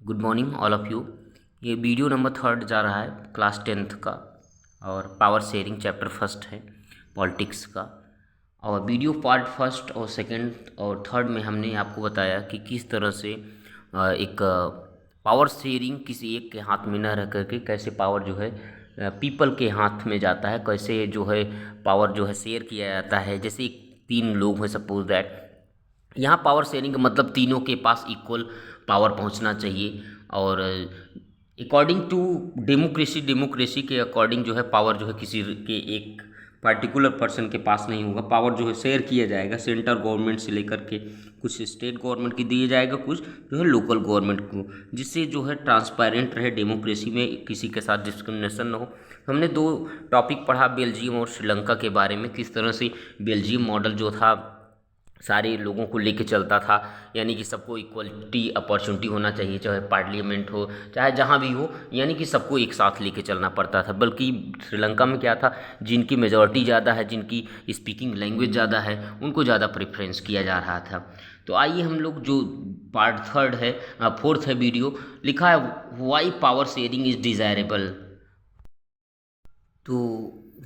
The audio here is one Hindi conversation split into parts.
Good morning all of you. ये वीडियो नंबर 3 जा रहा है क्लास 10th का और पावर शेयरिंग चैप्टर फर्स्ट है पॉलिटिक्स का। और वीडियो पार्ट फर्स्ट और सेकंड और थर्ड में हमने आपको बताया कि किस तरह से एक पावर शेयरिंग किसी एक के हाथ में न रह करके कैसे पावर जो है पीपल के हाथ में जाता है, कैसे जो है पावर जो है शेयर किया जाता है। जैसे एक 3 लोग हैं, सपोज दैट यहाँ पावर शेयरिंग का मतलब तीनों के पास इक्वल पावर पहुँचना चाहिए। और अकॉर्डिंग टू डेमोक्रेसी के अकॉर्डिंग जो है पावर जो है किसी के एक पर्टिकुलर पर्सन के पास नहीं होगा। पावर जो है शेयर किया जाएगा सेंट्रल गवर्नमेंट से लेकर के कुछ स्टेट गवर्नमेंट की दिया जाएगा, कुछ जो है लोकल गवर्नमेंट को, जिससे जो है ट्रांसपेरेंट रहे डेमोक्रेसी में, किसी के साथ डिस्क्रिमिनेशन ना हो। हमने 2 टॉपिक पढ़ा बेल्जियम और श्रीलंका के बारे में, किस तरह से बेल्जियम मॉडल जो था सारे लोगों को लेके चलता था, यानी कि सबको इक्वलिटी अपॉर्चुनिटी होना चाहिए, चाहे पार्लियामेंट हो चाहे जहाँ भी हो, यानी कि सबको एक साथ लेके चलना पड़ता था। बल्कि श्रीलंका में क्या था, जिनकी मेजॉरिटी ज़्यादा है, जिनकी स्पीकिंग लैंग्वेज ज़्यादा है, उनको ज़्यादा प्रेफरेंस किया जा रहा था। तो आइए हम लोग जो पार्ट थर्ड है, फोर्थ है वीडियो, लिखा है why power sharing is desirable. तो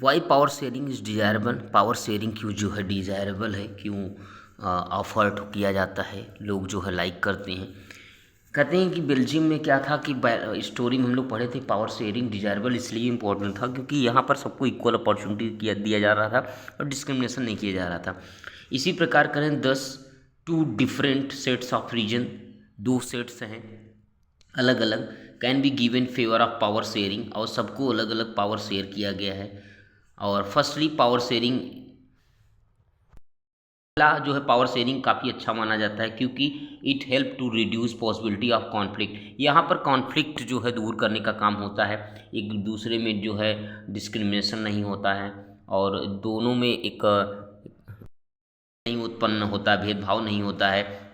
why power sharing is desirable, power sharing क्यों जो है डिज़ायरेबल है, क्यों ऑफर किया जाता है, लोग जो है लाइक करते हैं। कहते हैं कि बेल्जियम में क्या था कि स्टोरी में हम लोग पढ़े थे, पावर शेयरिंग डिज़ायरेबल इसलिए इम्पोर्टेंट था क्योंकि यहाँ पर सबको इक्वल अपॉर्चुनिटी दिया जा रहा था और डिस्क्रिमिनेशन नहीं किया जा रहा था। इसी प्रकार करें 10 2 different sets of reason, 2 sets हैं अलग अलग, can be given favour of power sharing, और सबको अलग अलग पावर शेयर किया गया है। और फर्स्टली पावर शेयरिंग, पहला जो है पावर शेयरिंग काफ़ी अच्छा माना जाता है क्योंकि it help to reduce possibility of conflict. यहाँ पर कॉन्फ्लिक्ट जो है दूर करने का काम होता है, एक दूसरे में जो है डिस्क्रिमिनेशन नहीं होता है और दोनों में एक नहीं उत्पन्न होता, भेदभाव नहीं होता है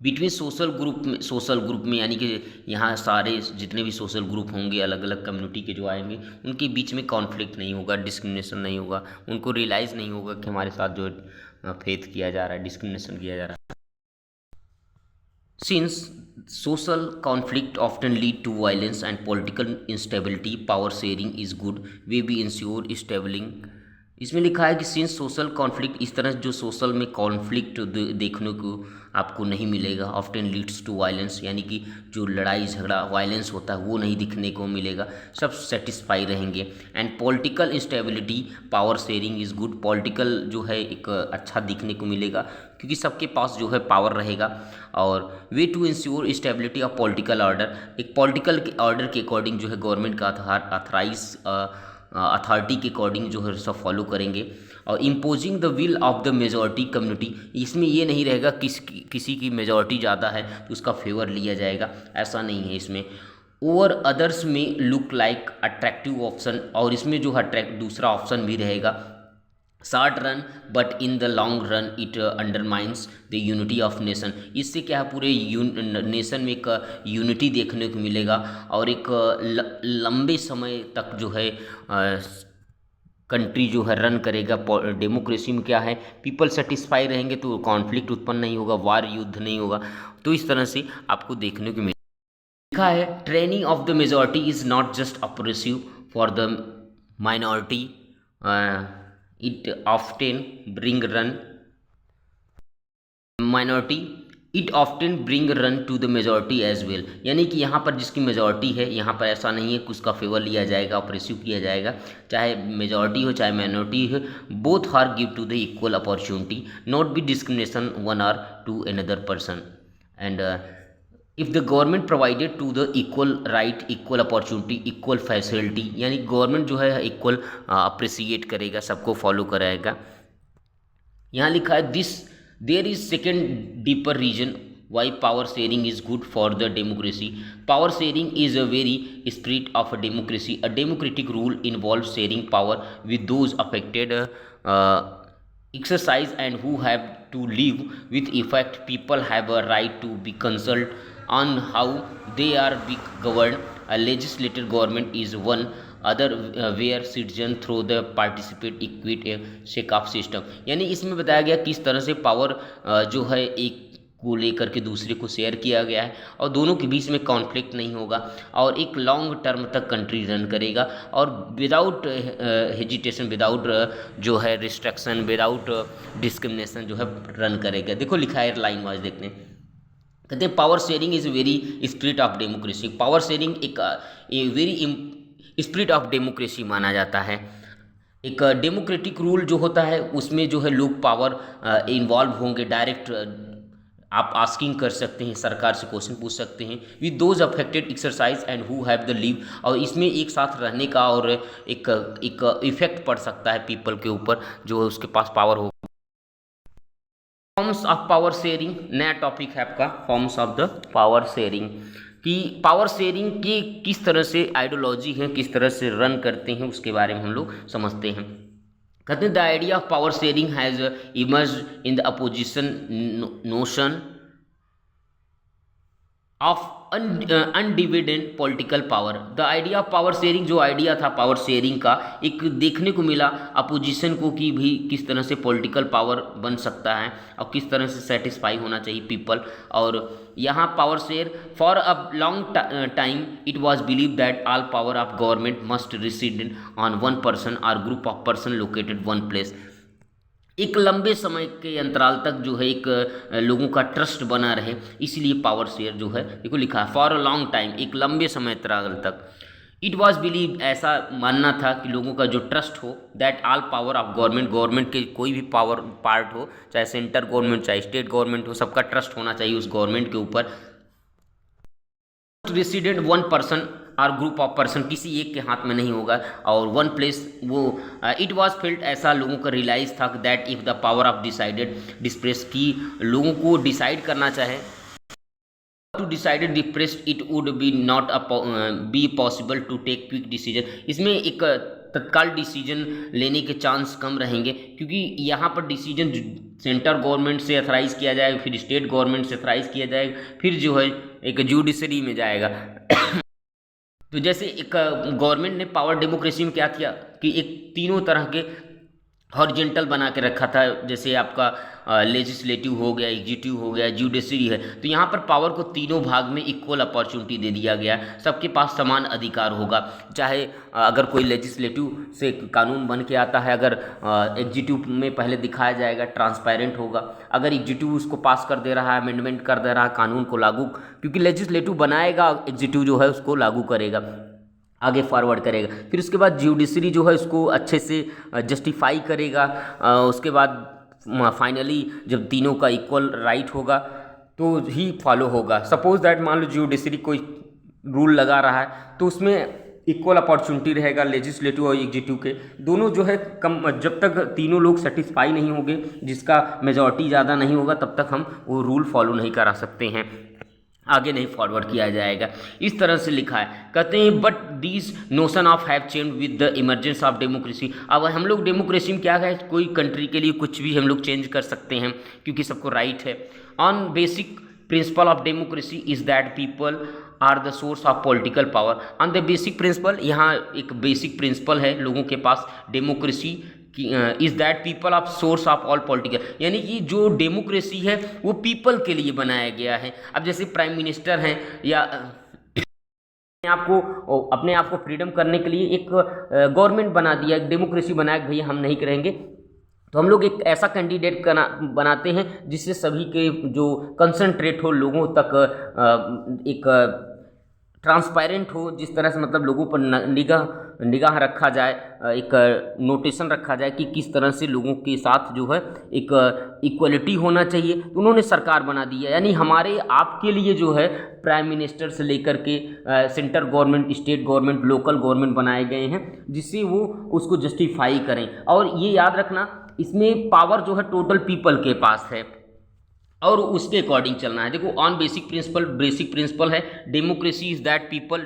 बिटवीन सोशल ग्रुप में, यानी कि यहाँ सारे जितने भी सोशल ग्रुप होंगे, अलग अलग कम्युनिटी के जो आएंगे, उनके बीच में कॉन्फ्लिक्ट नहीं होगा, डिस्क्रिमिनेशन नहीं होगा, उनको रियलाइज़ नहीं होगा कि हमारे साथ जो फेथ किया जा रहा है, डिस्क्रिमिनेशन किया जा रहा है। Since social conflict often lead to violence and political instability, power sharing is good way we ensure stability। इसमें लिखा है कि सिंस सोशल कॉन्फ्लिक्ट, इस तरह जो सोशल में कॉन्फ्लिक्ट देखने को आपको नहीं मिलेगा, ऑफ्टन लीड्स टू वायलेंस, यानी कि जो लड़ाई झगड़ा वायलेंस होता है वो नहीं दिखने को मिलेगा, सब सेटिस्फाई रहेंगे। And political instability, power sharing is good, political जो है एक अच्छा दिखने को मिलेगा क्योंकि सबके पास जो है पावर रहेगा। और way to ensure stability of political order, एक पॉलिटिकल के ऑर्डर के अकॉर्डिंग जो है गवर्नमेंट का अथराइज अथॉरिटी के अकॉर्डिंग जो है सब फॉलो करेंगे। और imposing the will of the majority community, इसमें ये नहीं रहेगा किसी की मेजॉरिटी ज़्यादा है तो उसका फेवर लिया जाएगा, ऐसा नहीं है इसमें। ओवर अदर्स में लुक लाइक अट्रैक्टिव ऑप्शन, और इसमें जो दूसरा ऑप्शन भी रहेगा, short run but in the long run it undermines the unity of nation. इससे क्या है, पूरे नेशन में एक यूनिटी देखने को मिलेगा और एक लंबे समय तक जो है कंट्री जो है रन करेगा। डेमोक्रेसी में क्या है, पीपल सेटिस्फाई रहेंगे तो कॉन्फ्लिक्ट उत्पन्न नहीं होगा, वार युद्ध नहीं होगा। तो इस तरह से आपको देखने को लिखा है training of the majority is not just oppressive for the minority, it often bring ruin minority, it often bring ruin to the majority as well, यानी कि यहाँ पर जिसकी मेजॉरिटी है, यहाँ पर ऐसा नहीं है कि उसका फेवर लिया जाएगा, ऑपरेसिव किया जाएगा, चाहे मेजॉरिटी हो चाहे माइनॉरिटी हो, both are give to the equal opportunity, not be discrimination one or two another person. And if the government provided to the equal right, equal opportunity, equal facility, यानी गवर्नमेंट जो है इक्वल अप्रिसिएट करेगा, सबको फॉलो कराएगा। यहाँ लिखा है this there is second deeper reason why power sharing is good for the democracy. Power sharing is a very spirit of a democracy, a democratic rule involve sharing power with those affected exercise and who have to live with effect। People have a right to be consulted on how they are be governed। A legislative government is one other where citizen through the participate acquire stake of system, यानी इसमें बताया गया किस तरह से पावर जो है एक को लेकर के दूसरे को शेयर किया गया है और दोनों के बीच में कॉन्फ्लिक्ट नहीं होगा और एक लॉन्ग टर्म तक कंट्री रन करेगा और विदाउट हेजिटेशन, विदाउट जो है रिस्ट्रिक्शन, विदाउट डिस्क्रिमिनेशन जो है रन करेगा। देखो लिखा है लाइन वाइज देखने, कहते हैं power sharing is very spirit of democracy. Power sharing एक वेरी स्पिरिट ऑफ डेमोक्रेसी माना जाता है। एक डेमोक्रेटिक रूल जो होता है उसमें जो है लोग पावर इन्वॉल्व होंगे, डायरेक्ट आप आस्किंग कर सकते हैं, सरकार से क्वेश्चन पूछ सकते हैं with those affected exercise and who have the leave, और इसमें एक साथ रहने का और एक इफेक्ट पड़ सकता है पीपल के ऊपर जो है उसके पास पावर हो। फॉर्म्स ऑफ पावर शेयरिंग नया टॉपिक है आपका, forms of the power sharing, कि पावर शेयरिंग की किस तरह से आइडियोलॉजी है, किस तरह से रन करते हैं उसके बारे में हम लोग समझते हैं। कहते हैं the idea of power sharing has emerged in the opposition notion of undivided political power. The idea of power sharing, जो आइडिया था पावर शेयरिंग का, एक देखने को मिला अपोजिशन को कि भी किस तरह से पॉलिटिकल पावर बन सकता है और किस तरह से सेटिस्फाई होना चाहिए पीपल। और यहाँ power share for a long time it was believe that all power of government must reside on one person और group of person located one place. एक लंबे समय के अंतराल तक जो है एक लोगों का ट्रस्ट बना रहे, इसलिए पावर शेयर जो है देखो लिखा है फॉर अ लॉन्ग टाइम, एक लंबे समय अंतराल तक। इट वॉज बिलीव, ऐसा मानना था कि लोगों का जो ट्रस्ट हो, that all power of government, government के कोई भी पावर पार्ट हो, चाहे सेंटर गवर्नमेंट चाहे स्टेट गवर्नमेंट हो, सबका ट्रस्ट होना चाहिए उस गवर्नमेंट के ऊपर। रेसिडेंट वन पर्सन और ग्रुप ऑफ पर्सन, किसी एक के हाथ में नहीं होगा, और वन प्लेस वो इट वाज फेल्ट, ऐसा लोगों का रियलाइज था that if the power of decided dispersed, की लोगों को डिसाइड करना चाहे to decided depressed it would be not be possible to take quick decision. इसमें एक तत्काल डिसीजन लेने के चांस कम रहेंगे, क्योंकि यहाँ पर डिसीजन सेंटर गवर्नमेंट से अथराइज किया जाएगा, फिर स्टेट गवर्नमेंट से अथराइज किया जाएगा, फिर जो है एक जुडिशरी में जाएगा। तो जैसे एक गवर्नमेंट ने पावर डेमोक्रेसी में क्या किया कि एक तीनों तरह के हॉरिजॉन्टल बना के रखा था, जैसे आपका लेजिस्लेटिव हो गया, एग्जीक्यूटिव हो गया, जुडिशरी है, तो यहाँ पर पावर को तीनों भाग में इक्वल अपॉर्चुनिटी दे दिया गया, सबके पास समान अधिकार होगा। चाहे अगर कोई लेजिस्लेटिव से कानून बन के आता है, अगर एग्जीक्यूटिव में पहले दिखाया जाएगा, ट्रांसपेरेंट होगा, अगर एग्जीक्यूटिव उसको पास कर दे रहा है, अमेंडमेंट कर दे रहा है कानून को लागू, क्योंकि लेजिस्लेटिव बनाएगा, एग्जीक्यूटिव जो है उसको लागू करेगा, आगे फॉरवर्ड करेगा, फिर उसके बाद जुडिशरी जो है उसको अच्छे से जस्टिफाई करेगा, उसके बाद फाइनली जब तीनों का इक्वल राइट होगा तो ही फॉलो होगा। सपोज दैट मान लो जुडिशरी कोई रूल लगा रहा है तो उसमें इक्वल अपॉर्चुनिटी रहेगा लेजिस्लेटिव और एग्जीक्यूटिव के, दोनों जो है कम, जब तक तीनों लोग सेटिस्फाई नहीं होंगे, जिसका मेजॉरिटी ज़्यादा नहीं होगा, तब तक हम वो रूल फॉलो नहीं करा सकते हैं, आगे नहीं फॉरवर्ड किया जाएगा। इस तरह से लिखा है। कहते हैं but this notion of have change with the emergence of democracy. अब हम लोग डेमोक्रेसी में क्या है, कोई कंट्री के लिए कुछ भी हम लोग चेंज कर सकते हैं क्योंकि सबको राइट है। On basic principle of democracy is that people are the source of political power. On the basic principle, यहाँ एक बेसिक प्रिंसिपल है लोगों के पास democracy is that people of source of all political, यानी कि जो डेमोक्रेसी है वो पीपल के लिए बनाया गया है। अब जैसे प्राइम मिनिस्टर हैं या अपने आप को फ्रीडम करने के लिए एक गवर्नमेंट बना दिया, एक डेमोक्रेसी बनाया कि भैया हम नहीं करेंगे, तो हम लोग एक ऐसा कैंडिडेट बनाते हैं जिससे सभी के जो कंसंट्रेट हो लोगों तक, एक ट्रांसपेरेंट हो, जिस तरह से मतलब लोगों पर निगाह रखा जाए, एक नोटेशन रखा जाए कि किस तरह से लोगों के साथ जो है एक इक्वलिटी होना चाहिए। तो उन्होंने सरकार बना दी है, यानी हमारे आपके लिए जो है प्राइम मिनिस्टर से लेकर के centre government, state government, local government बनाए गए हैं जिससे वो उसको जस्टिफाई करें। और ये याद रखना, इसमें पावर जो है टोटल पीपल के पास है और उसके अकॉर्डिंग चलना है। देखो ऑन बेसिक प्रिंसिपल है democracy is that people,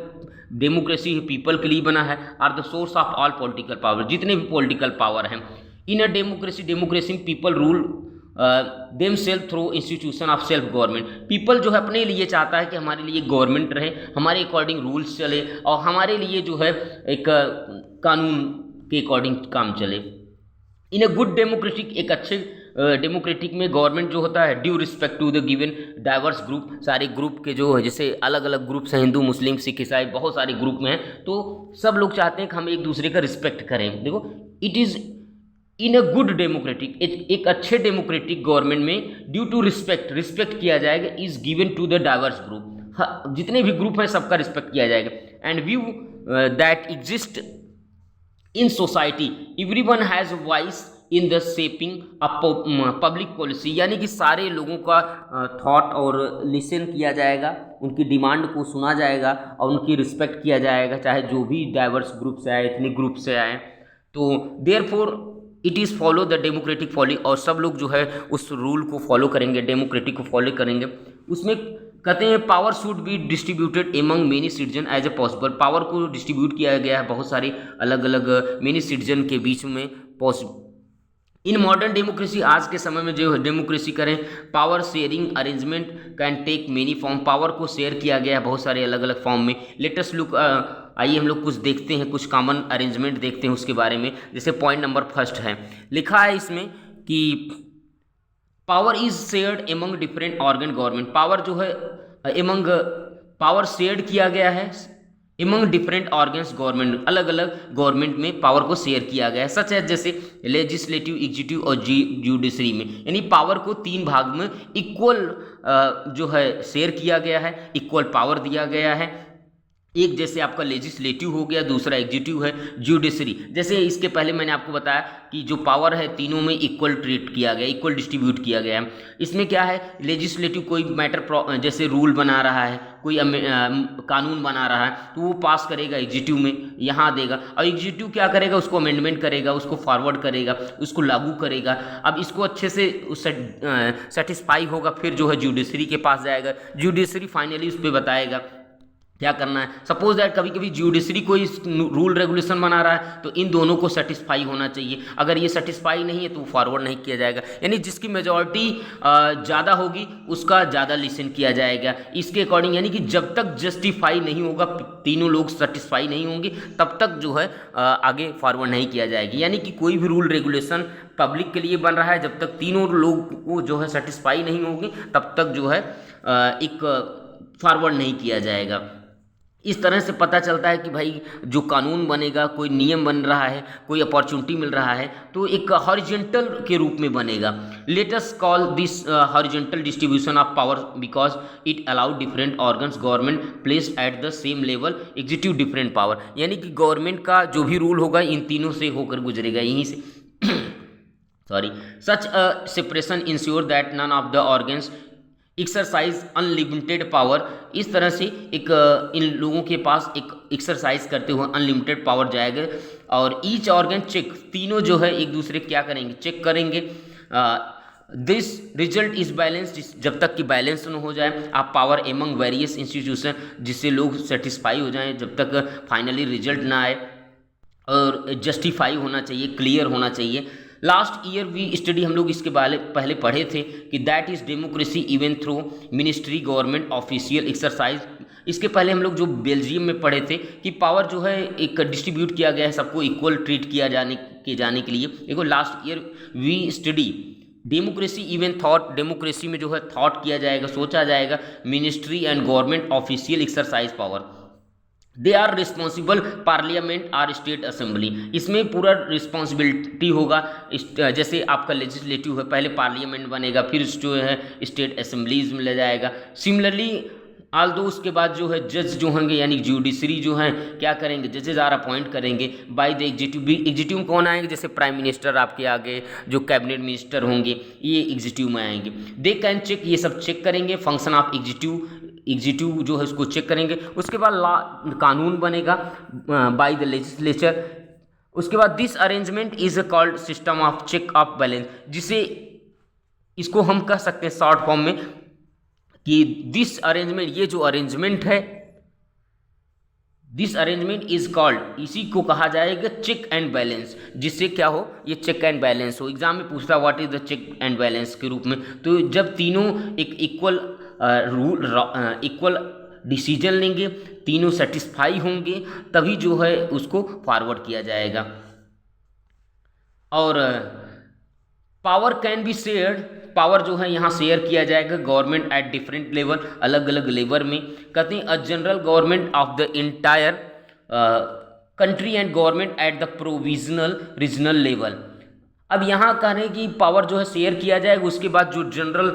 democracy people के लिए बना है, are the source of all political power, जितने भी पॉलिटिकल पावर हैं। In a democracy people rule them self through institution of self government. People जो है अपने लिए चाहता है कि हमारे लिए गवर्नमेंट रहे, हमारे अकॉर्डिंग रूल्स चले और हमारे लिए जो है एक कानून के अकॉर्डिंग काम चले। इन ए गुड डेमोक्रेटिक, एक अच्छे डेमोक्रेटिक में गवर्नमेंट जो होता है due respect to the given diverse group, सारे ग्रुप के जो है जैसे अलग अलग ग्रुप्स हैं, हिंदू मुस्लिम सिख ईसाई बहुत सारे ग्रुप में हैं, तो सब लोग चाहते हैं कि हम एक दूसरे का रिस्पेक्ट करें। देखो it is in a good democratic, एक अच्छे डेमोक्रेटिक गवर्नमेंट में ड्यू टू रिस्पेक्ट किया जाएगा is given to the diverse group, जितने भी ग्रुप हैं सबका रिस्पेक्ट किया जाएगा। And view that exist in society everyone has voice in the shaping a public policy, यानी कि सारे लोगों का थॉट और लिसन किया जाएगा, उनकी डिमांड को सुना जाएगा और उनकी रिस्पेक्ट किया जाएगा, चाहे जो भी डाइवर्स ग्रुप से आए, एथनिक ग्रुप से आए। तो therefore it is follow the democratic follow, और सब लोग जो है उस रूल को फॉलो करेंगे, डेमोक्रेटिक को फॉलो करेंगे। उसमें कहते हैं power should be distributed among many citizen as a possible, power को डिस्ट्रीब्यूट किया गया है बहुत सारे अलग अलग मेनी सिटीजन के बीच में पॉसिबल। इन मॉडर्न डेमोक्रेसी, आज के समय में जो डेमोक्रेसी करें, power sharing arrangement can take many form, power को शेयर किया गया है बहुत सारे अलग अलग फॉर्म में। लेटेस्ट लुक, आइए हम लोग कुछ देखते हैं, कुछ कॉमन अरेंजमेंट देखते हैं उसके बारे में। जैसे पॉइंट नंबर फर्स्ट है, लिखा है इसमें कि power is shared among different organ government, power जो है एमंग, पावर शेयर्ड किया गया है एमंग डिफरेंट ऑर्गन्स गवर्नमेंट, अलग अलग गवर्नमेंट में पावर को शेयर किया गया है। सच है जैसे लेजिस्लेटिव, एग्जीक्यूटिव और जुडिशरी में, यानी पावर को 3 भाग में इक्वल जो है शेयर किया गया है, इक्वल पावर दिया गया है। एक जैसे आपका लेजिस्लेटिव हो गया, दूसरा एग्जीक्यूटिव है, जुडिशरी। जैसे इसके पहले मैंने आपको बताया कि जो पावर है तीनों में इक्वल ट्रीट किया गया, इक्वल डिस्ट्रीब्यूट किया गया है। इसमें क्या है, लेजिस्लेटिव कोई मैटर जैसे रूल बना रहा है, कोई कानून बना रहा है तो वो पास करेगा एग्जीक्यूटिव में, यहाँ देगा, और एग्जीक्यूटिव क्या करेगा, उसको अमेंडमेंट करेगा, उसको फॉरवर्ड करेगा, उसको लागू करेगा। अब इसको अच्छे से सेटिस्फाई होगा, फिर जो है जुडिशरी के पास जाएगा, जुडिशरी फाइनली उस पर बताएगा क्या करना है। सपोज दैट कभी कभी जुडिशरी कोई रूल रेगुलेशन बना रहा है तो इन दोनों को सेटिस्फाई होना चाहिए, अगर ये सेटिस्फाई नहीं है तो फॉरवर्ड नहीं किया जाएगा, यानी जिसकी मेजॉरिटी ज़्यादा होगी उसका ज़्यादा लिसन किया जाएगा इसके अकॉर्डिंग। यानी कि जब तक जस्टिफाई नहीं होगा, तीनों लोग सेटिस्फाई नहीं होंगे, तब तक जो है आगे फॉरवर्ड नहीं किया जाएगी। यानी कि कोई भी रूल रेगुलेशन पब्लिक के लिए बन रहा है, जब तक तीनों लोग को जो है सेटिस्फाई नहीं होंगे तब तक जो है एक फॉरवर्ड नहीं किया जाएगा। इस तरह से पता चलता है कि भाई जो कानून बनेगा, कोई नियम बन रहा है, कोई अपॉर्चुनिटी मिल रहा है तो एक हॉरिजॉन्टल के रूप में बनेगा। Let us call this horizontal distribution of power because it allow different organs government placed at the same level executive different power, यानी कि गवर्नमेंट का जो भी रूल होगा इन तीनों से होकर गुजरेगा, यहीं से sorry. Such a separation ensure that none of the organs exercise unlimited power, इस तरह से एक इन लोगों के पास एक एक्सरसाइज करते हुए अनलिमिटेड पावर जाएगा। और ईच ऑर्गन चेक, तीनों जो है एक दूसरे क्या करेंगे, चेक करेंगे। दिस रिजल्ट इज बैलेंस, जब तक कि बैलेंस न हो जाए आप पावर एमंग वेरियस इंस्टीट्यूशन, जिससे लोग सेटिस्फाई हो जाएं, जब तक फाइनली रिजल्ट ना आए, और जस्टिफाई होना चाहिए, क्लियर होना चाहिए। लास्ट ईयर वी स्टडी, हम लोग इसके बारे पहले पढ़े थे कि that is democracy even through ministry government official exercise. इसके पहले हम लोग जो बेल्जियम में पढ़े थे कि पावर जो है एक डिस्ट्रीब्यूट किया गया है, सबको इक्वल ट्रीट किया जाने के लिए। देखो last year we study democracy even thought, democracy में जो है थॉट किया जाएगा, सोचा जाएगा, ministry and government official exercise power, they are responsible parliament or state assembly, इसमें पूरा रिस्पॉन्सिबिलिटी होगा। जैसे आपका लेजिस्लेटिव है, पहले पार्लियामेंट बनेगा, फिर जो है स्टेट असेंबलीज में ले जाएगा। सिमिलरली आल्दो उसके बाद जो है जज जो होंगे, यानी जुडिशरी जो हैं क्या करेंगे, जजेज आर अपॉइंट करेंगे बाय द एग्जीक्यूटिव। एग्जीक्यूटिव कौन आएंगे, जैसे प्राइम मिनिस्टर आपके आगे, जो कैबिनेट मिनिस्टर होंगे ये एग्जीक्यूटिव में आएंगे। दे कैन चेक, ये सब चेक करेंगे फंक्शन ऑफ एग्जीक्यूटिव जो है उसको चेक करेंगे। उसके बाद कानून बनेगा बाय द लेजिस्लेचर। उसके बाद this arrangement is called system of check of balance, जिसे इसको हम कह सकते हैं शॉर्ट फॉर्म में कि दिस अरेंजमेंट, ये जो अरेंजमेंट है, दिस अरेंजमेंट इज कॉल्ड, इसी को कहा जाएगा चेक एंड बैलेंस, जिससे क्या हो, ये चेक एंड बैलेंस हो। एग्जाम में पूछता what is the check and balance के रूप में, तो जब तीनों एक इक्वल रूल इक्वल डिसीजन लेंगे, तीनों सेटिस्फाई होंगे, तभी जो है उसको फॉरवर्ड किया जाएगा। और power can be shared, power जो है यहाँ शेयर किया जाएगा गवर्नमेंट एट डिफरेंट लेवल, अलग अलग लेवल में। कहते हैं अ general government of the entire country and government at the provisional regional level. अब यहाँ कह रहे हैं कि पावर जो है शेयर किया जाएगा, उसके बाद जो जनरल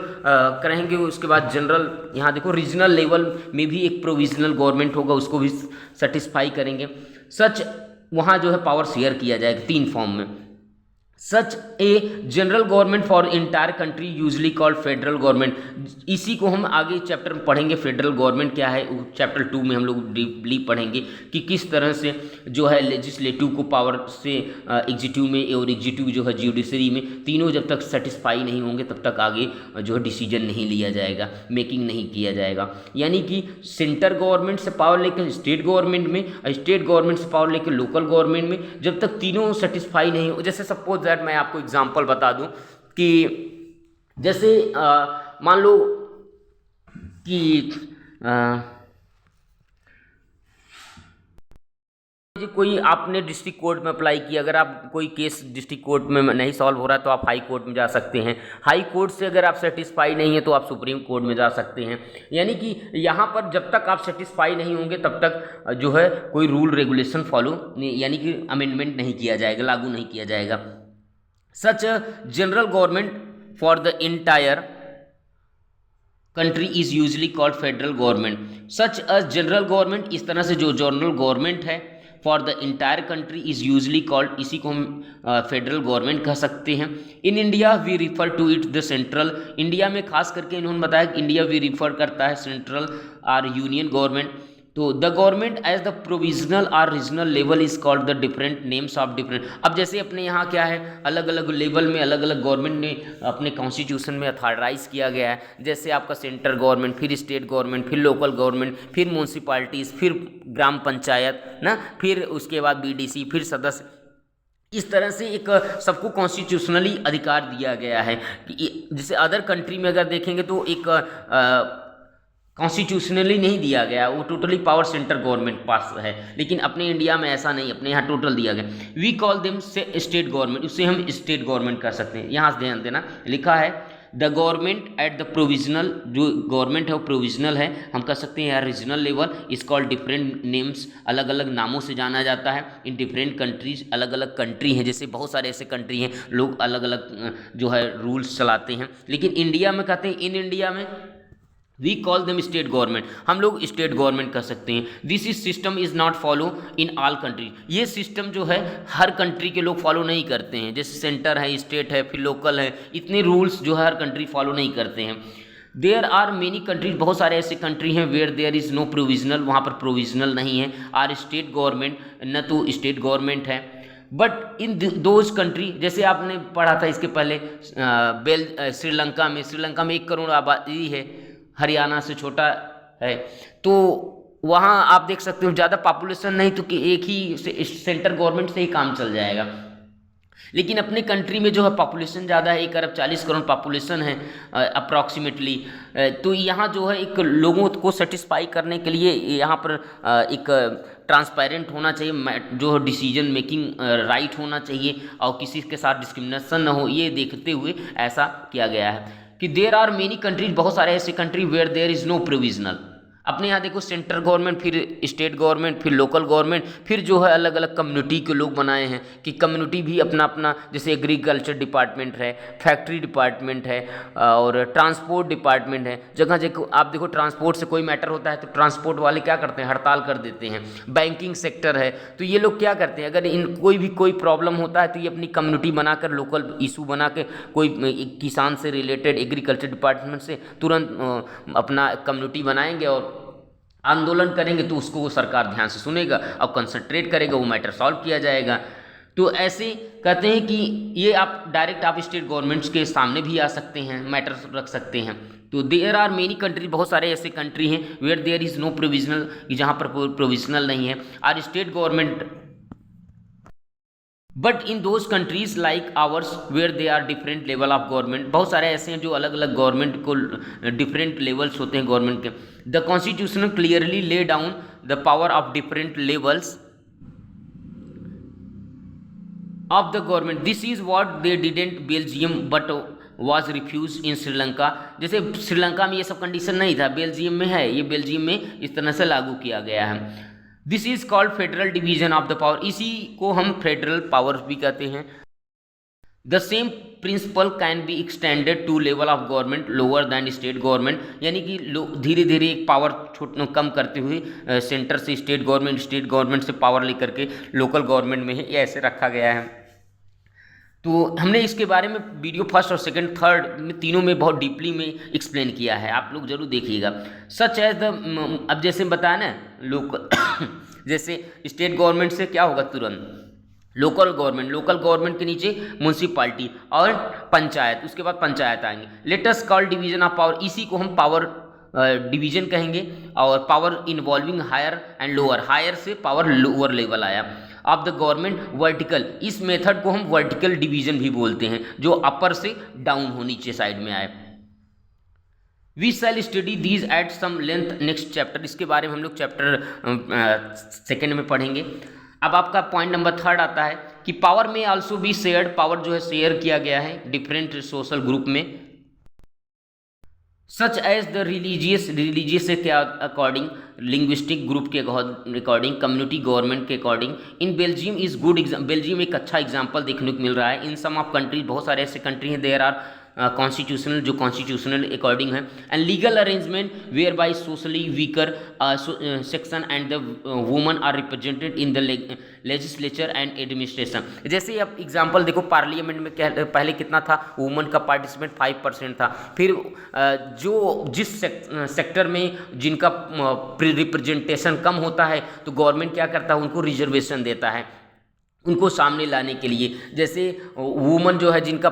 करेंगे, उसके बाद जनरल यहाँ देखो रीजनल लेवल में भी एक प्रोविजनल गवर्नमेंट होगा, उसको भी सेटिस्फाई करेंगे। सच वहाँ जो है पावर शेयर किया जाएगा 3 फॉर्म में। Such a general government for entire country usually called federal government. इसी को हम आगे चैप्टर में पढ़ेंगे, फेडरल गवर्नमेंट क्या है, चैप्टर 2 में हम लोग डीपली पढ़ेंगे कि किस तरह से जो है लेजिस्लेटिव को पावर से एग्जीक्यूटिव में और एग्जीक्यूटिव जो है जुडिशरी में, तीनों जब तक सेटिस्फाई नहीं होंगे तब तक आगे जो है डिसीजन नहीं लिया जाएगा, मेकिंग नहीं किया जाएगा। यानी कि सेंटर गवर्नमेंट से पावर लेकर स्टेट गवर्नमेंट में, स्टेट गवर्नमेंट से पावर लेकर लोकल गवर्नमेंट में, जब तक तीनों सेटिस्फाई नहीं हो। जैसे सपोज दैट मैं आपको एग्जांपल बता दूं कि जैसे मान लो कि कोई आपने डिस्ट्रिक्ट कोर्ट में अप्लाई किया, अगर आप कोई केस डिस्ट्रिक्ट कोर्ट में नहीं सॉल्व हो रहा तो आप हाई कोर्ट में जा सकते हैं। हाई कोर्ट से अगर आप सेटिस्फाई नहीं है तो आप सुप्रीम कोर्ट में जा सकते हैं। यानी कि यहाँ पर जब तक आप सेटिस्फाई नहीं होंगे तब तक जो है कोई रूल रेगुलेशन फॉलो यानी कि अमेंडमेंट नहीं किया जाएगा, लागू नहीं किया जाएगा। Such general government for the entire country is usually called federal government. Such a general government, इस तरह से जो जनरल गवर्नमेंट है for the entire country is usually called, इसी को हम फेडरल गवर्नमेंट कह सकते हैं। In India we refer to it the central, India में खास करके इन्होंने बताया कि इंडिया वी रिफर करता है सेंट्रल और यूनियन गवर्नमेंट। तो the government at the provisional और regional level is called the different names of different. अब जैसे अपने यहाँ क्या है, अलग अलग लेवल में अलग अलग गवर्नमेंट ने अपने कॉन्स्टिट्यूशन में अथॉराइज किया गया है। जैसे आपका सेंटर गवर्नमेंट, फिर स्टेट गवर्नमेंट, फिर लोकल गवर्नमेंट, फिर म्यूनसिपालिटीज़, फिर ग्राम पंचायत ना, फिर उसके बाद बीडीसी, फिर सदस्य। इस तरह से एक सबको कॉन्स्टिट्यूशनली अधिकार दिया गया है कि जैसे अदर कंट्री में अगर देखेंगे तो एक कॉन्स्टिट्यूशनली नहीं दिया गया, वो टोटली पावर सेंटर गवर्नमेंट पास है। लेकिन अपने इंडिया में ऐसा नहीं, अपने यहाँ टोटल दिया गया। वी कॉल देम से स्टेट गवर्नमेंट, उससे हम स्टेट गवर्नमेंट कर सकते हैं। यहाँ से ध्यान देना, लिखा है the government at the provisional, जो गवर्नमेंट है वो प्रोविजनल है, हम कह सकते हैं यार regional level is called different names, अलग अलग नामों से जाना जाता है। इन डिफरेंट कंट्रीज, अलग अलग कंट्री हैं, जैसे बहुत सारे ऐसे कंट्री हैं लोग अलग अलग जो है रूल्स चलाते हैं। लेकिन इंडिया में कहते हैं, इन इंडिया में we call them state government, हम लोग स्टेट गवर्नमेंट कर सकते हैं। This is system is not follow in all country, ये सिस्टम जो है हर कंट्री के लोग फॉलो नहीं करते हैं। जैसे सेंटर है, स्टेट है, फिर लोकल है, इतने रूल्स जो है हर कंट्री फॉलो नहीं करते हैं। देयर आर मेनी कंट्रीज, बहुत सारे ऐसे कंट्री हैं where there is no provisional, वहाँ पर प्रोविजनल नहीं है। आर स्टेट गवर्नमेंट, न तो स्टेट गवर्नमेंट है। बट इन दोज कंट्री, जैसे आपने पढ़ा था इसके पहले श्रीलंका में, श्रीलंका में 1 करोड़ आबादी है, हरियाणा से छोटा है, तो वहाँ आप देख सकते हो ज़्यादा पॉपुलेशन नहीं, तो कि एक ही सेंटर गवर्नमेंट से ही काम चल जाएगा। लेकिन अपने कंट्री में जो है पॉपुलेशन ज़्यादा है, 1 अरब 40 करोड़ पॉपुलेशन है अप्रॉक्सीमेटली। तो यहाँ जो है एक लोगों को सेटिस्फाई करने के लिए यहाँ पर एक ट्रांसपेरेंट होना चाहिए, जो डिसीजन मेकिंग राइट होना चाहिए और किसी के साथ डिस्क्रिमिनेशन न हो, ये देखते हुए ऐसा किया गया है कि देयर आर मेनी कंट्रीज, बहुत सारे ऐसे country where there is no provisional. अपने यहाँ देखो सेंट्रल गवर्नमेंट, फिर स्टेट गवर्नमेंट, फिर लोकल गवर्नमेंट, फिर जो है अलग अलग कम्युनिटी के लोग बनाए हैं कि कम्युनिटी भी अपना अपना, जैसे एग्रीकल्चर डिपार्टमेंट है, फैक्ट्री डिपार्टमेंट है और ट्रांसपोर्ट डिपार्टमेंट है। जगह जगह आप देखो ट्रांसपोर्ट से कोई मैटर होता है तो ट्रांसपोर्ट वाले क्या करते हैं, हड़ताल कर देते हैं। बैंकिंग सेक्टर है तो ये लोग क्या करते हैं, अगर इन कोई प्रॉब्लम होता है तो ये अपनी कम्युनिटी बनाकर, लोकल इशू बना के, कोई किसान से रिलेटेड एग्रीकल्चर डिपार्टमेंट से तुरंत अपना कम्युनिटी बनाएंगे और आंदोलन करेंगे, तो उसको वो सरकार ध्यान से सुनेगा और कंसंट्रेट करेगा, वो मैटर सॉल्व किया जाएगा। तो ऐसे कहते हैं कि ये आप डायरेक्ट आप स्टेट गवर्नमेंट्स के सामने भी आ सकते हैं, मैटर रख सकते हैं। तो देयर आर मेनी कंट्री, बहुत सारे ऐसे कंट्री हैं where there is no provisional, जहाँ पर प्रोविजनल नहीं है, or state government. But in those countries like ours where they are different level of government, बहुत सारे ऐसे हैं जो अलग अलग गवर्नमेंट को डिफरेंट लेवल्स होते हैं गवर्नमेंट के। The constitution clearly lay down the power of different levels of the government. This is what they did in Belgium but was refused in Sri Lanka. जैसे श्रीलंका में ये सब कंडीशन नहीं था, बेल्जियम में है, ये बेल्जियम में इस तरह से लागू किया गया है। This is called federal division of the power, इसी को हम फेडरल पावर भी कहते हैं। The same principle can be extended to level of government lower than state government, यानी कि धीरे धीरे एक पावर कम करते हुए सेंटर से स्टेट गवर्नमेंट से पावर लेकर के लोकल गवर्नमेंट में ये ऐसे रखा गया है। तो हमने इसके बारे में वीडियो फर्स्ट और सेकंड थर्ड में तीनों में बहुत डीपली में एक्सप्लेन किया है, आप लोग जरूर देखिएगा। सच एज द, अब जैसे बताया ना लोकल जैसे स्टेट गवर्नमेंट से क्या होगा तुरंत लोकल गवर्नमेंट के नीचे म्यूनसिपालिटी और पंचायत, उसके बाद पंचायत आएंगे। Latest call division of power, इसी को हम पावर डिवीजन कहेंगे। और power involving higher and lower, higher से पावर लोअर लेवल आया ऑफ द गवर्नमेंट वर्टिकल, इस मेथड को हम वर्टिकल डिवीजन भी बोलते हैं, जो अपर से डाउन हो नीचे साइड में आए। We shall study these at some length next chapter, इसके बारे में हम लोग चैप्टर सेकेंड में पढ़ेंगे। अब आपका पॉइंट नंबर थर्ड आता है कि पावर में आल्सो बी शेयर्ड, पावर जो है शेयर किया गया है डिफरेंट सोशल ग्रुप में। सच एज द रिलीजियस से क्या अकॉर्डिंग, लिंग्विस्टिक ग्रुप के अकॉर्डिंग, कम्युनिटी गवर्नमेंट के according. In Belgium is good example, Belgium एक अच्छा एग्जाम्पल देखने को मिल रहा है। इन सम ऑफ कंट्रीज, बहुत सारे ऐसे कंट्री हैं देयर आर कॉन्स्टिट्यूशनल, जो कॉन्स्टिट्यूशनल अकॉर्डिंग है। And legal arrangement where by socially weaker section and the women are represented in the legislature and administration. जैसे अब एग्जांपल देखो, पार्लियामेंट में पहले कितना था, वुमन का पार्टिसिपेंट 5% था। फिर जो जिस सेक्टर में जिनका रिप्रेजेंटेशन कम होता है तो गवर्नमेंट क्या करता है, उनको रिजर्वेशन देता है उनको सामने लाने के लिए। जैसे वुमन जो है जिनका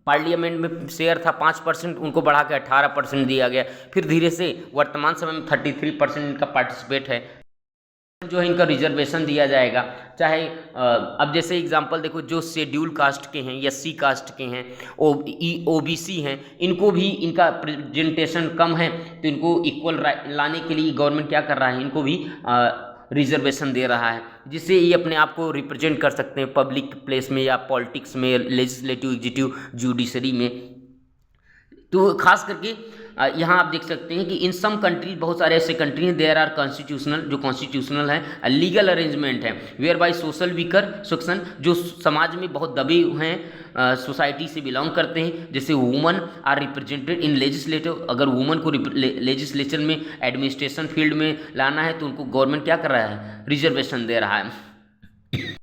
पार्लियामेंट में शेयर था 5%, उनको बढ़ा के 18% दिया गया। फिर धीरे से वर्तमान समय में 33% इनका पार्टिसिपेट है, जो है इनका रिजर्वेशन दिया जाएगा। चाहे अब जैसे एग्जांपल देखो, जो शेड्यूल कास्ट के हैं, एससी कास्ट के हैं, ओबीसी हैं, इनको भी इनका प्रेजेंटेशन कम है तो इनको इक्वल लाने के लिए गवर्नमेंट क्या कर रहा है, इनको भी रिजर्वेशन दे रहा है, जिससे ये अपने आप को रिप्रेजेंट कर सकते हैं पब्लिक प्लेस में या पॉलिटिक्स में, लेजिस्लेटिव, एग्जीक्यूटिव, जुडिशरी में। तो खास करके यहाँ आप देख सकते हैं कि इन सम कंट्रीज, बहुत सारे ऐसे कंट्री हैं देयर आर कॉन्स्टिट्यूशनल, जो कॉन्स्टिट्यूशनल है। लीगल अरेंजमेंट है where by social weaker section, जो समाज में बहुत दबे हुए हैं, सोसाइटी से बिलोंग करते हैं। जैसे women are represented in legislative, अगर वुमन को लेजिस्लेचर में, एडमिनिस्ट्रेशन फील्ड में लाना है तो उनको गवर्नमेंट क्या कर रहा है, रिजर्वेशन दे रहा है।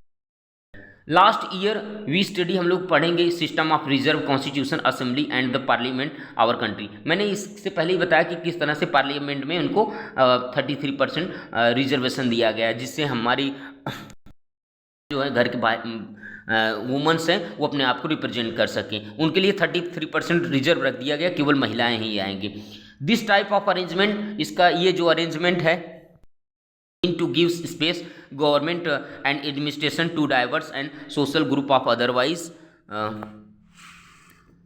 लास्ट ईयर वी स्टडी, हम लोग पढ़ेंगे system of reserve constitution assembly and the parliament our country. मैंने इससे पहले ही बताया कि किस तरह से पार्लियामेंट में उनको 33% रिजर्वेशन दिया गया है, जिससे हमारी जो है घर के वुमेन्स हैं वो अपने आप को रिप्रेजेंट कर सकें। उनके लिए 33% रिजर्व रख दिया गया, केवल महिलाएं ही आएंगी। दिस टाइप ऑफ अरेंजमेंट, इसका ये जो अरेंजमेंट है to give space government and administration to diverse and social group of otherwise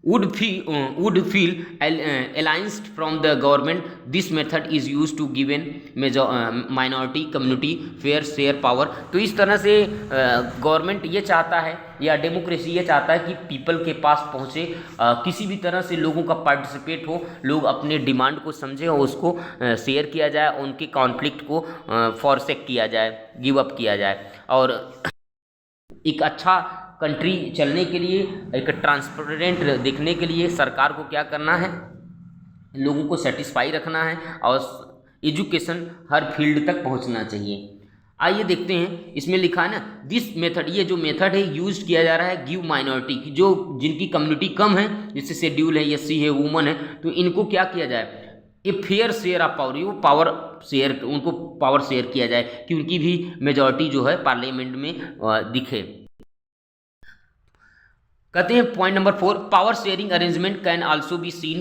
would feel allianced from the government. This method is used to give minority community fair share power. तो इस तरह से गवर्नमेंट ये चाहता है या डेमोक्रेसी ये चाहता है कि पीपल के पास पहुँचे, किसी भी तरह से लोगों का पार्टिसिपेट हो, लोग अपने डिमांड को समझें और उसको शेयर किया जाए, उनके कॉन्फ्लिक्ट को फॉरसेक किया जाए, गिव अप किया जाए। और एक अच्छा कंट्री चलने के लिए, एक ट्रांसपेरेंट देखने के लिए सरकार को क्या करना है, लोगों को सेटिस्फाई रखना है और एजुकेशन हर फील्ड तक पहुंचना चाहिए। आइए देखते हैं, इसमें लिखा है ना, दिस मेथड, ये जो मेथड है यूज किया जा रहा है गिव माइनॉरिटी की, जो जिनकी कम्युनिटी कम है, जैसे शेड्यूल है, एससी है, वुमन है, तो इनको क्या किया जाए, ये फेयर शेयर ऑफ पावर, वो पावर शेयर, उनको पावर शेयर किया जाए कि उनकी भी मेजॉरिटी जो है पार्लियामेंट में दिखे। कहते हैं point number 4, power sharing arrangement can also be seen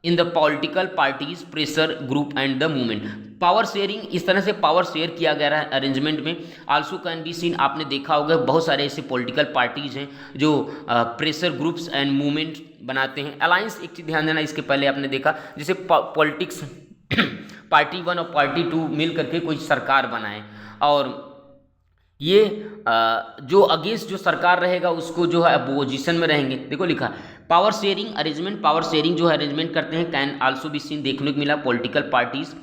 in the political parties, pressure group and the movement. Power sharing, इस तरह से पावर शेयर किया गया है अरेंजमेंट में। आल्सो कैन बी सीन, आपने देखा होगा बहुत सारे ऐसे पॉलिटिकल पार्टीज हैं जो प्रेशर ग्रुप्स एंड मूवमेंट बनाते हैं। अलायंस, एक चीज़ ध्यान देना, इसके पहले आपने देखा जैसे पॉलिटिक्स पार्टी 1 और पार्टी 2 मिल करके कोई सरकार बनाए, और ये जो अगेंस्ट जो सरकार रहेगा उसको जो है अपोजिशन में रहेंगे। देखो लिखा power sharing arrangement, power sharing जो है अरेंजमेंट करते हैं कैन आल्सो बी सीन, देखने को मिला political parties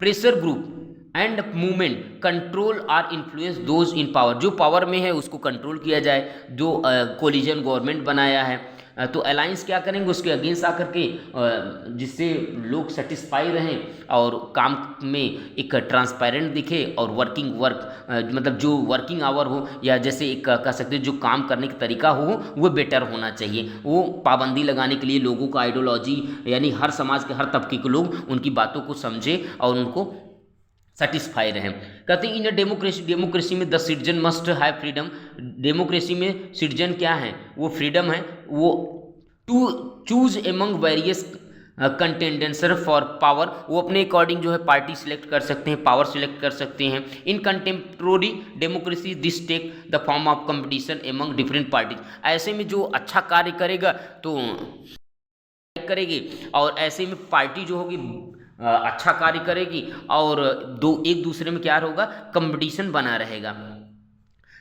pressure group and movement control or influence those in power, जो पावर में है उसको कंट्रोल किया जाए, जो कोलिजन गवर्नमेंट बनाया है तो अलायंस क्या करेंगे उसके अगेंस्ट आकर के, जिससे लोग सेटिस्फाई रहें और काम में एक ट्रांसपेरेंट दिखे और मतलब जो वर्किंग आवर हो या जैसे एक कह सकते हैं जो काम करने का तरीका हो वो बेटर होना चाहिए। वो पाबंदी लगाने के लिए लोगों का आइडियोलॉजी यानी हर समाज के हर तबके के लोग उनकी बातों को समझे और उनको सेटिस्फाई रहें। कहते हैं इन डेमोक्रेसी, डेमोक्रेसी में the citizen must have freedom, democracy में सिटीजन क्या है वो फ्रीडम है, वो to choose among various contenders for power, वो अपने अकॉर्डिंग जो है पार्टी सिलेक्ट कर सकते हैं, पावर सिलेक्ट कर सकते हैं। In contemporary democracy this take the form of competition among different parties, ऐसे में जो अच्छा कार्य करेगा तो करेगी और ऐसे में पार्टी जो होगी अच्छा कार्य करेगी और एक दूसरे में क्या होगा कंपटीशन बना रहेगा।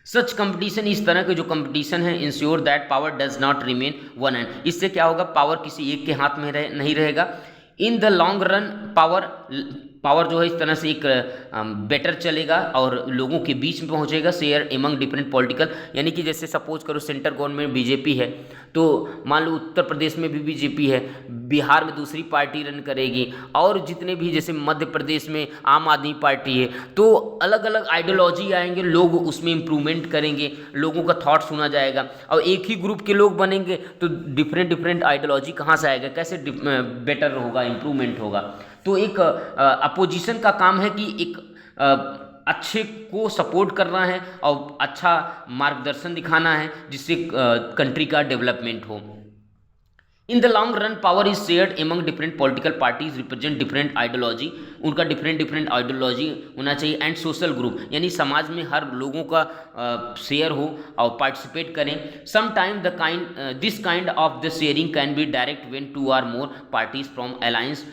सच कंपटीशन, इस तरह के जो कंपटीशन है ensure that power does not remain one hand, इससे क्या होगा पावर किसी एक के हाथ में नहीं रहेगा। In the long run power जो है इस तरह से एक बेटर चलेगा और लोगों के बीच में पहुंचेगा। शेयर एमंग डिफरेंट पॉलिटिकल, यानी कि जैसे सपोज करो सेंटर गवर्नमेंट बीजेपी है तो मान लो उत्तर प्रदेश में भी बीजेपी है, बिहार में दूसरी पार्टी रन करेगी और जितने भी जैसे मध्य प्रदेश में आम आदमी पार्टी है, तो अलग अलग आइडियोलॉजी आएंगे, लोग उसमें इम्प्रूवमेंट करेंगे, लोगों का थॉट सुना जाएगा और एक ही ग्रुप के लोग बनेंगे तो डिफरेंट आइडियोलॉजी कहाँ से आएगा, कैसे बेटर होगा, इम्प्रूवमेंट होगा। तो एक अपोजिशन का काम है कि एक अच्छे को सपोर्ट करना है और अच्छा मार्गदर्शन दिखाना है जिससे कंट्री का डेवलपमेंट हो। In the long run power is shared among different political parties represent different ideology, उनका डिफरेंट आइडियोलॉजी होना चाहिए। एंड सोशल ग्रुप, यानी समाज में हर लोगों का शेयर हो और पार्टिसिपेट करें। Some time this kind of the sharing can be direct when two or more parties from alliance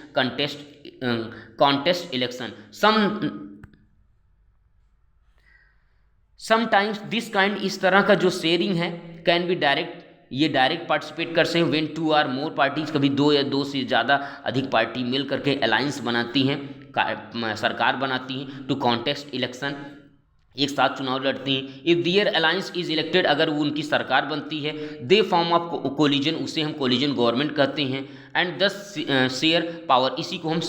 contest election. Sometimes this kind, इस तरह का जो शेयरिंग है कैन बी डायरेक्ट, ये डायरेक्ट पार्टिसिपेट कर सकते हैं। When two or more parties, कभी दो या दो से ज़्यादा अधिक पार्टी मिल करके अलायंस बनाती हैं, सरकार बनाती हैं। टू कॉन्टेस्ट इलेक्शन, एक साथ चुनाव लड़ती हैं। If their alliance is elected, अगर वो उनकी सरकार बनती है, दे फॉर्म ऑफ कोलिजन, उसे हम कोलिजन गवर्नमेंट कहते हैं। एंड दस शेयर पावर, इसी को हम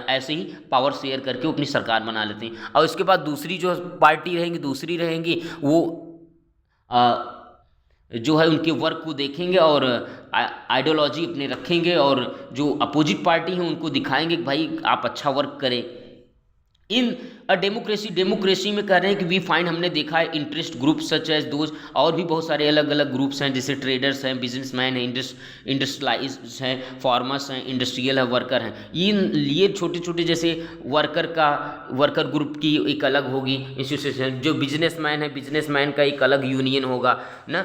ऐसे ही पावर शेयर करके अपनी सरकार बना लेते हैं। और इसके बाद दूसरी जो पार्टी रहेंगी वो जो है उनके वर्क को देखेंगे और आइडियोलॉजी अपने रखेंगे और जो अपोजिट पार्टी है उनको दिखाएंगे कि भाई आप अच्छा वर्क करें। इन अ डेमोक्रेसी में कह रहे हैं कि वी फाइंड, हमने देखा है interest group such as those, और भी बहुत सारे अलग अलग ग्रुप्स हैं जैसे ट्रेडर्स हैं, बिजनेसमैन हैं, इंडस्ट्रियलाइज हैं, फार्मर्स हैं, इंडस्ट्रियल है, वर्कर हैं। ये छोटे छोटे जैसे वर्कर ग्रुप की एक अलग होगी इंस्टीट्यूशन। जो बिजनेसमैन है, बिजनेसमैन का एक अलग यूनियन होगा ना,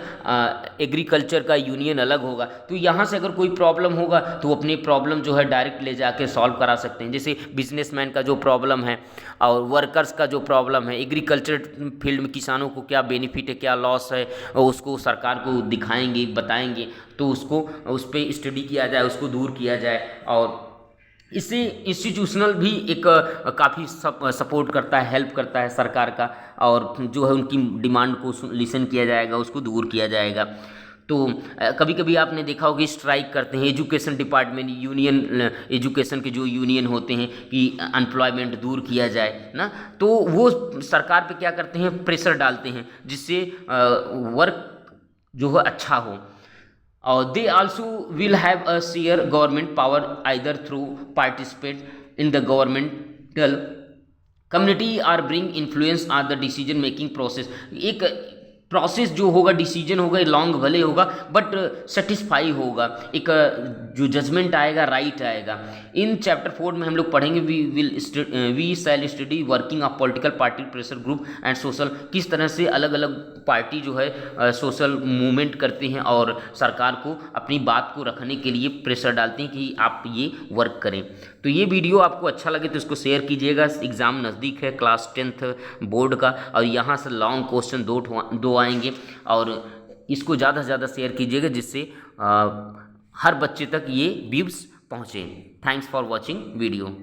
एग्रीकल्चर का यूनियन अलग होगा। तो यहाँ से अगर कोई प्रॉब्लम होगा तो अपनी प्रॉब्लम जो है डायरेक्ट ले जाके सॉल्व करा सकते हैं। जैसे बिजनेसमैन का जो प्रॉब्लम है और वर्कर्स का जो प्रॉब्लम है, एग्रीकल्चर फील्ड में किसानों को क्या बेनिफिट है, क्या लॉस है, उसको सरकार को दिखाएंगे, बताएंगे, तो उसको उस पर स्टडी किया जाए, उसको दूर किया जाए। और इससे इंस्टीट्यूशनल भी एक काफ़ी सपोर्ट करता है, हेल्प करता है सरकार का, और जो है उनकी डिमांड को लिसन किया जाएगा, उसको दूर किया जाएगा। तो कभी कभी आपने देखा होगा स्ट्राइक करते हैं एजुकेशन डिपार्टमेंट, यूनियन, एजुकेशन के जो यूनियन होते हैं कि अनएम्प्लॉयमेंट दूर किया जाए ना, तो वो सरकार पे क्या करते हैं, प्रेशर डालते हैं जिससे वर्क जो है अच्छा हो। और they also will have a share government power either through participate in the governmental community or bring influence or the decision making process. एक प्रोसेस जो होगा, डिसीजन होगा, लॉन्ग भले होगा बट सेटिस्फाई होगा, एक जो जजमेंट आएगा राइट आएगा। इन चैप्टर 4 में हम लोग पढ़ेंगे we shall study working of political party, pressure group and social, किस तरह से अलग अलग पार्टी जो है सोशल मूवमेंट करते हैं और सरकार को अपनी बात को रखने के लिए प्रेशर डालते हैं कि आप ये वर्क करें। तो ये वीडियो आपको अच्छा लगे तो इसको शेयर कीजिएगा। एग्ज़ाम नज़दीक है क्लास 10th बोर्ड का, और यहाँ से लॉन्ग क्वेश्चन दो आएंगे, और इसको ज़्यादा से ज़्यादा शेयर कीजिएगा जिससे हर बच्चे तक ये व्यूज़ पहुँचे। Thanks for watching video.